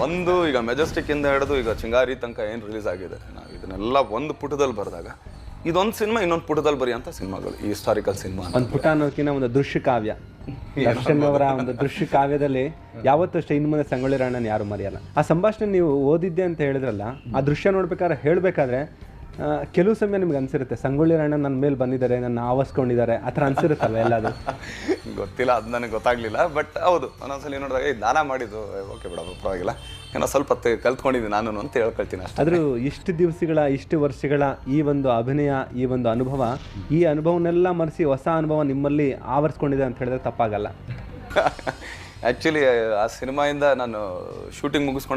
ಒಂದು ಈಗ ಮೆಜೆಸ್ಟಿಕ್ ಇಂದ ಹಿಡಿದು ಈಗ ಚಿಂಗಾರಿ ತನಕ ಏನು ರಿಲೀಸ್ ಆಗಿದೆ, ನಾವು ಇದನ್ನೆಲ್ಲ ಒಂದು ಪುಟದಲ್ಲಿ ಬರೆದಾಗ ಇದೊಂದು ಸಿನಿಮಾ ಇನ್ನೊಂದು ಪುಟದಲ್ಲಿ ಬರೆಯುವಂಥ ಸಿನಿಮಾಗಳು ಈ ಹಿಸ್ಟಾರಿಕಲ್ ಸಿನಿಮಾ. ಒಂದು ಪುಟ ಅನ್ನೋದಕ್ಕಿಂತ ಒಂದು ದೃಶ್ಯ ಕಾವ್ಯ, ದರ್ಶನ್ ಅವರ ಒಂದು ದೃಶ್ಯ ಕಾವ್ಯದಲ್ಲಿ ಯಾವತ್ತೂ ಅಷ್ಟೇ ಇನ್ನು ಮುಂದೆ ಸಂಗೊಳ್ಳಿ ರಾಯಣ್ಣನ ಯಾರು ಮರೆಯಲ್ಲ. ಆ ಸಂಭಾಷಣೆ ನೀವು ಓದಿದ್ದೆ ಅಂತ ಹೇಳಿದ್ರಲ್ಲ, ಆ ದೃಶ್ಯ ನೋಡ್ಬೇಕಾದ್ರೆ ಹೇಳಬೇಕಾದ್ರೆ ಕೆಲವು ಸಮಯ ನಿಮ್ಗೆ ಅನ್ಸಿರುತ್ತೆ ಸಂಗೊಳ್ಳಿ ರಾಯಣ್ಣ ನನ್ನ ಮೇಲೆ ಬಂದಿದ್ದಾರೆ, ನನ್ನ ಆವರಿಸ್ಕೊಂಡಿದ್ದಾರೆ, ಆ ಥರ ಅನ್ಸಿರುತ್ತಲ್ವ ಎಲ್ಲದು? ಗೊತ್ತಿಲ್ಲ, ಅದು ನನಗೆ ಗೊತ್ತಾಗ್ಲಿಲ್ಲ. ಬಟ್ ಹೌದು, ಒಂದೊಂದ್ಸಲಿ ನೋಡಿದಾಗ ಈ ದಾನ ಮಾಡಿದ್ದು ಓಕೆ ಬಿಡಪ್ಪ ಪರವಾಗಿಲ್ಲ, ಏನೋ ಸ್ವಲ್ಪ ಕಲ್ತ್ಕೊಂಡಿದ್ದೀನಿ ನಾನು ಅಂತ ಹೇಳ್ಕೊಳ್ತೀನಿ ಅಷ್ಟೇ. ಆದರೂ ಇಷ್ಟು ದಿವಸಗಳ ಇಷ್ಟು ವರ್ಷಗಳ ಈ ಒಂದು ಅಭಿನಯ, ಈ ಒಂದು ಅನುಭವ, ಈ ಅನುಭವನೆಲ್ಲ ಮರೆಸಿ ಹೊಸ ಅನುಭವ ನಿಮ್ಮಲ್ಲಿ ಆವರಿಸ್ಕೊಂಡಿದೆ ಅಂತ ಹೇಳಿದ್ರೆ ತಪ್ಪಾಗಲ್ಲ. ಆ್ಯಕ್ಚುಲಿ ಆ ಸಿನಿಮಾಯಿಂದ ನಾನು ಶೂಟಿಂಗ್ ಮುಗಿಸ್ಕೊಂಡೆ